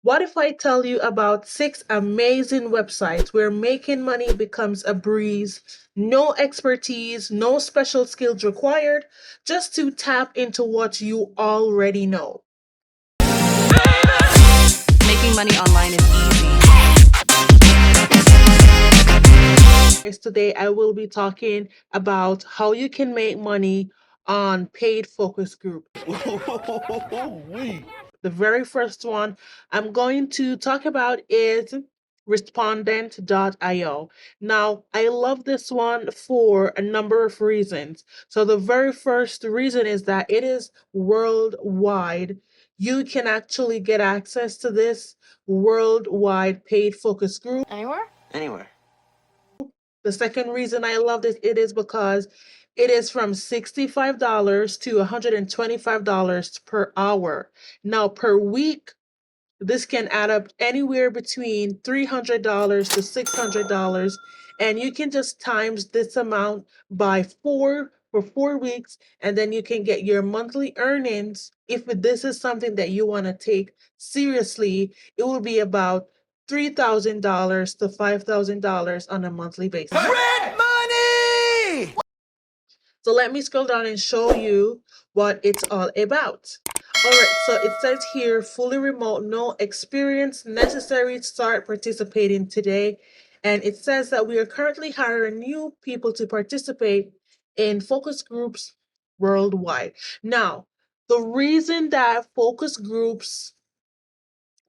What if I tell you about 6 amazing websites where making money becomes a breeze? No expertise, no special skills required, just to tap into what you already know. Making money online is easy. Today, I will be talking about how you can make money on paid focus group. The very first one I'm going to talk about is respondent.io. Now, I love this one for a number of reasons. So, the very first reason is that it is worldwide. You can actually get access to this worldwide paid focus group. Anywhere? Anywhere. The second reason I love this it is because it is from $65 to $125 per hour. Now per week, this can add up anywhere between $300 to $600, and you can just times this amount by 4 for 4 weeks, and then you can get your monthly earnings. If this is something that you want to take seriously, it will be about $3,000 to $5,000 on a monthly basis. Red money! So let me scroll down and show you what it's all about. All right, so it says here fully remote, no experience necessary to start participating today. And it says that we are currently hiring new people to participate in focus groups worldwide. Now, the reason that focus groups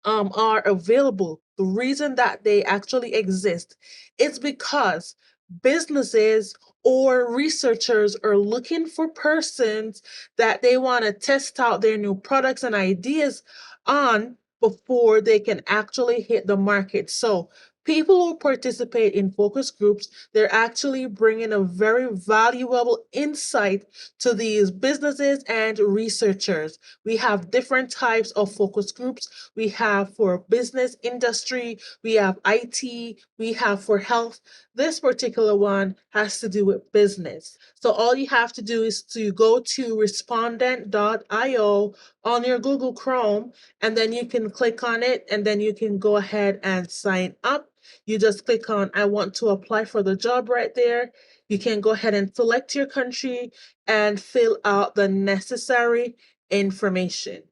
are available, the reason that they actually exist is because businesses or researchers are looking for persons that they want to test out their new products and ideas on before they can actually hit the market. So people who participate in focus groups, they're actually bringing a very valuable insight to these businesses and researchers. We have different types of focus groups. We have for business industry, we have IT, we have for health. This particular one has to do with business. So all you have to do is to go to respondent.io on your Google Chrome, and then you can click on it, and then you can go ahead and sign up. You just click on I want to apply for the job right there. You can go ahead and select your country and fill out the necessary information.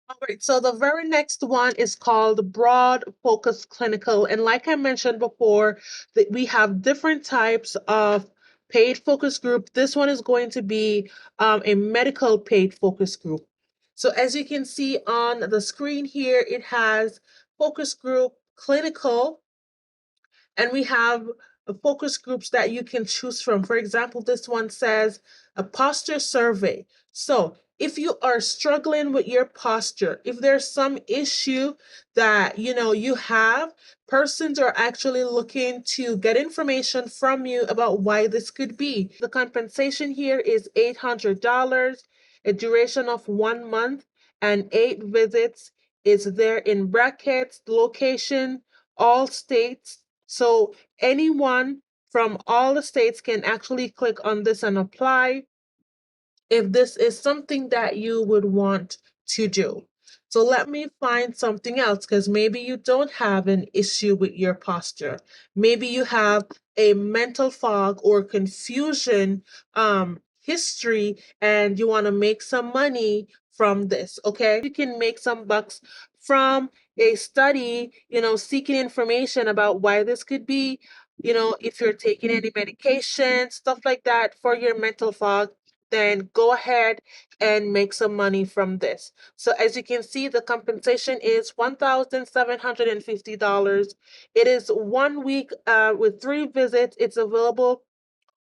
All right, so the very next one is called Broad Focus Clinical. And like I mentioned before, that we have different types of paid focus group. This one is going to be a medical paid focus group. So as you can see on the screen here, it has focus group clinical, and we have focus groups that you can choose from. For example, this one says a posture survey. So if you are struggling with your posture, if there's some issue that you have, persons are actually looking to get information from you about why this could be. The compensation here is $800, a duration of 1 month, and 8 visits. Is there in brackets, location, all states. So anyone from all the states can actually click on this and apply if this is something that you would want to do. So let me find something else, because maybe you don't have an issue with your posture. Maybe you have a mental fog or confusion history, and you want to make some money from this. Okay, you can make some bucks from a study, seeking information about why this could be, if you're taking any medication, stuff like that for your mental fog, then go ahead and make some money from this. So as you can see, the compensation is $1,750. It is 1 week with 3 visits. It's available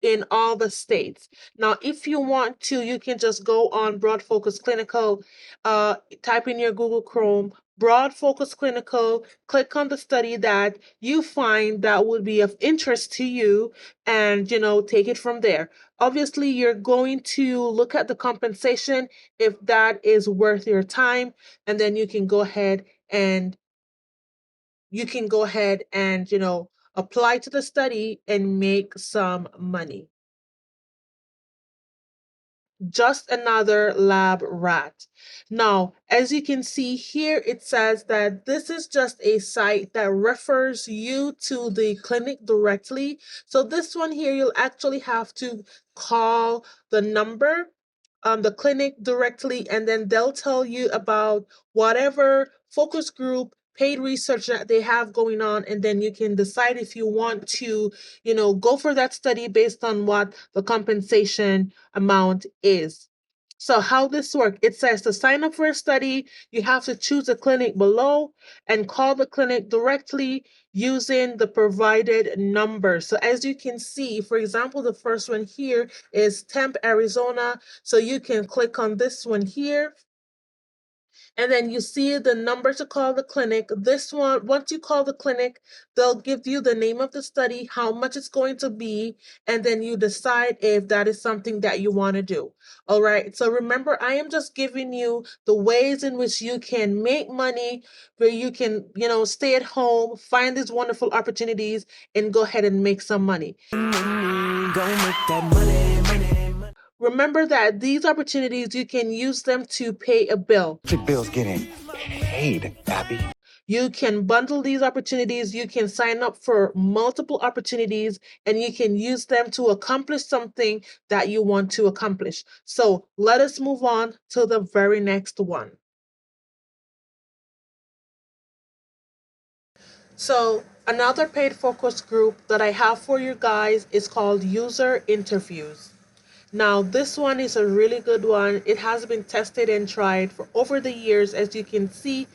in all the states. Now, if you want to, you can just go on Broad Focus Clinical, type in your Google Chrome, Broad Focus Clinical, click on the study that you find that would be of interest to you, and take it from there. Obviously, you're going to look at the compensation if that is worth your time, and then you can go ahead and apply to the study and make some money. just another lab rat. Now, as you can see here, it says that this is just a site that refers you to the clinic directly. So this one here, you'll actually have to call the number, the clinic directly, and then they'll tell you about whatever focus group paid research that they have going on, and then you can decide if you want to, go for that study based on what the compensation amount is. So how this works, it says to sign up for a study, you have to choose a clinic below and call the clinic directly using the provided number. So as you can see, for example, the first one here is Temp, Arizona. So you can click on this one here, and then you see the number to call the clinic. This one, once you call the clinic, they'll give you the name of the study, how much it's going to be, and then you decide if that is something that you want to do. All right. So remember, I am just giving you the ways in which you can make money, where you can, stay at home, find these wonderful opportunities, and go ahead and make some money. Go make that money, money, money. Remember that these opportunities, you can use them to pay a bill. Bill's getting paid, Abby. You can bundle these opportunities, you can sign up for multiple opportunities, and you can use them to accomplish something that you want to accomplish. So let us move on to the very next one. So another paid focus group that I have for you guys is called user interviews. Now, this one is a really good one. It has been tested and tried for over the years. As you can see,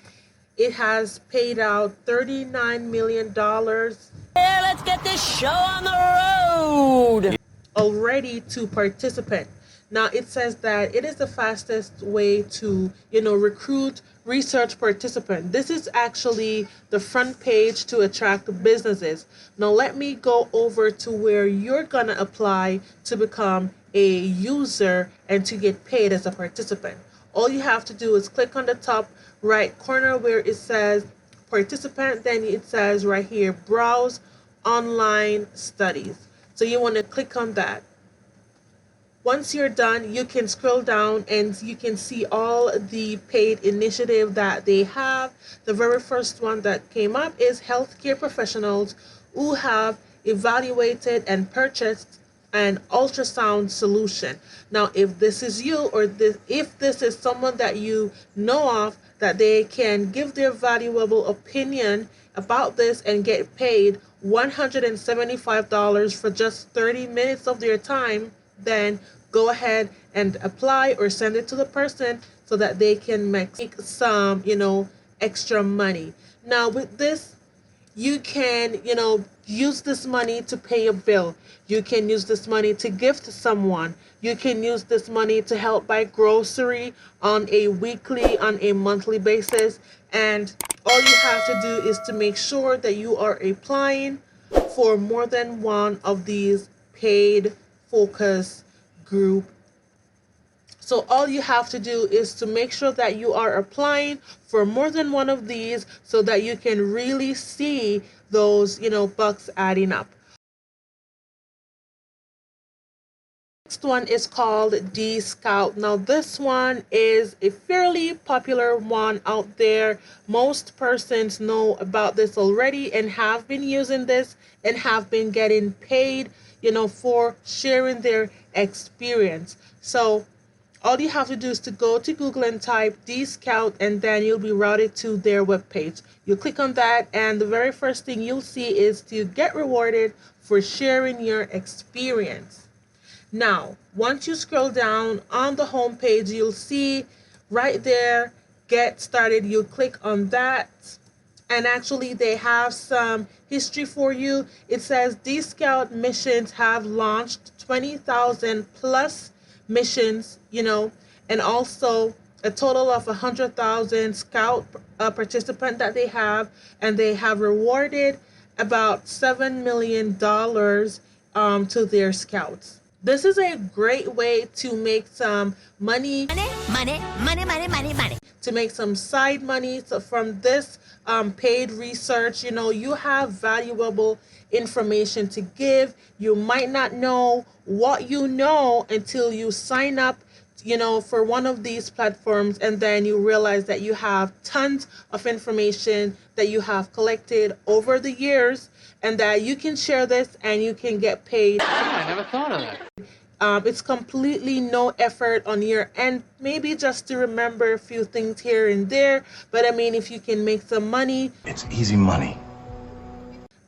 it has paid out $39 million Yeah, let's get this show on the road. already to participant. Now it says that it is the fastest way to, recruit research participant. This is actually the front page to attract businesses. Now let me go over to where you're gonna apply to become a user and to get paid as a participant. All you have to do is click on the top right corner where it says participant, then it says right here browse online studies. So you want to click on that. Once you're done, you can scroll down and you can see all the paid initiative that they have. The very first one that came up is healthcare professionals who have evaluated and purchased an ultrasound solution. Now, if this is you, or if this is someone that you know of, that they can give their valuable opinion about this and get paid $175 for just 30 minutes of their time, then go ahead and apply or send it to the person so that they can make some, extra money. Now, with this, you can, use this money to pay a bill. You can use this money to gift someone. You can use this money to help buy grocery on a weekly, on a monthly basis. And all you have to do is to make sure that you are applying for more than one of these paid focus group. So all you have to do is to make sure that you are applying for more than one of these so that you can really see those, bucks adding up. Next one is called D Scout. Now this one is a fairly popular one out there. Most persons know about this already and have been using this and have been getting paid, for sharing their experience. So all you have to do is to go to Google and type D-Scout, and then you'll be routed to their webpage. You click on that, and the very first thing you'll see is to get rewarded for sharing your experience. Now, once you scroll down on the home page, you'll see right there, get started. You click on that, and actually they have some history for you. It says D-Scout missions have launched 20,000 plus missions, and also a total of 100,000 scout participant that they have, and they have rewarded about $7 million to their scouts. This is a great way to make some money, to make some side money. So from this paid research, you have valuable information to give. You might not know what you know until you sign up for one of these platforms, and then you realize that you have tons of information that you have collected over the years, and that you can share this and you can get paid. I never thought of that. It's completely no effort on your end, maybe just to remember a few things here and there. But I mean, if you can make some money, It's easy money.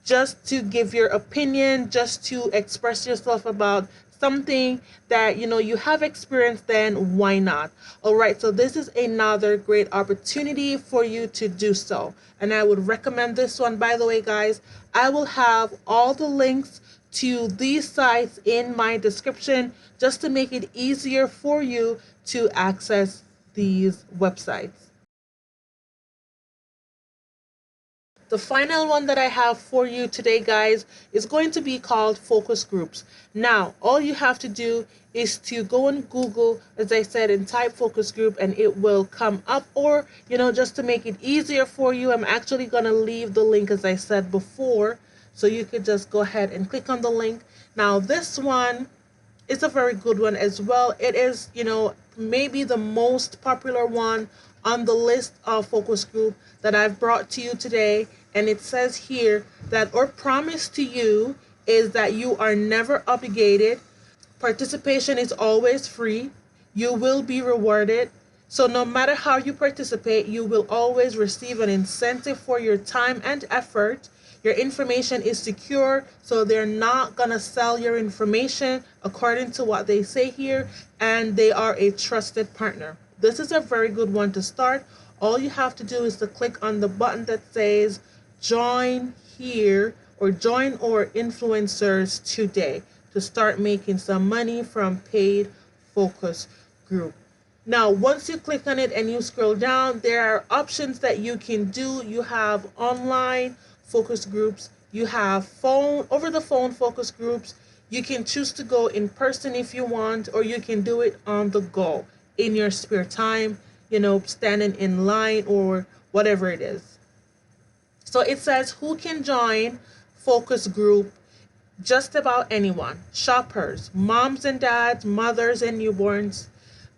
just to give your opinion, just to express yourself about something that you have experienced, then why not? All right, so this is another great opportunity for you to do so, and I would recommend this one. By the way, guys, I will have all the links to these sites in my description, just to make it easier for you to access these websites. The final one that I have for you today, guys, is going to be called focus groups. Now, all you have to do is to go on Google, as I said, and type focus group, and it will come up. Or, just to make it easier for you, I'm actually going to leave the link, as I said before, so you could just go ahead and click on the link. Now, this one is a very good one as well. It is, maybe the most popular one on the list of focus group that I've brought to you today. And it says here that our promise to you is that you are never obligated. Participation is always free. You will be rewarded. So no matter how you participate, you will always receive an incentive for your time and effort. Your information is secure, so they're not going to sell your information according to what they say here, and they are a trusted partner. This is a very good one to start. All you have to do is to click on the button that says join here, or join our influencers today, to start making some money from paid focus group. Now, once you click on it and you scroll down, there are options that you can do. You have online focus groups, you have over the phone focus groups. You can choose to go in person if you want, or you can do it on the go in your spare time, standing in line or whatever it is. So it says who can join focus group. Just about anyone: shoppers, moms and dads, mothers and newborns,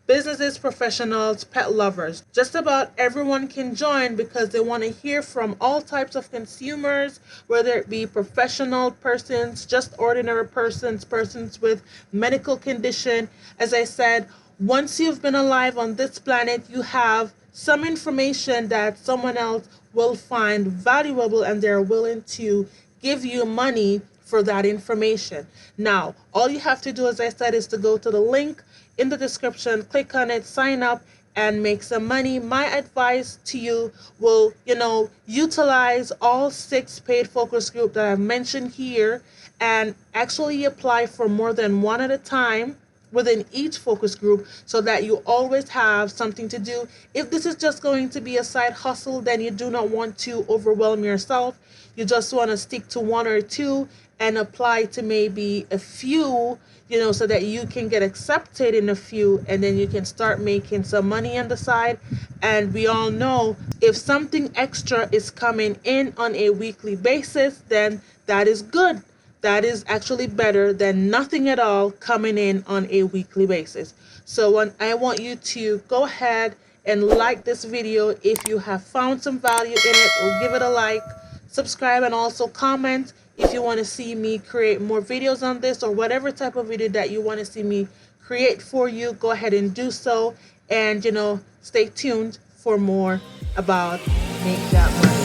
businesses, professionals, pet lovers. Just about everyone can join, because they want to hear from all types of consumers, whether it be professional persons, just ordinary persons, persons with medical condition. As I said, once you've been alive on this planet, you have some information that someone else will find valuable, and they're willing to give you money for that information. Now, all you have to do, as I said, is to go to the link in the description, click on it, sign up, and make some money. My advice to you will, utilize all 6 paid focus groups that I've mentioned here, and actually apply for more than one at a time within each focus group, so that you always have something to do. If this is just going to be a side hustle, then you do not want to overwhelm yourself. You just want to stick to 1 or 2 and apply to maybe a few, so that you can get accepted in a few, and then you can start making some money on the side. And we all know, if something extra is coming in on a weekly basis, then that is good. That is actually better than nothing at all coming in on a weekly basis. So I want you to go ahead and like this video if you have found some value in it, or give it a like, subscribe, and also comment if you want to see me create more videos on this, or whatever type of video that you want to see me create for you. Go ahead and do so, and stay tuned for more about Make That Money.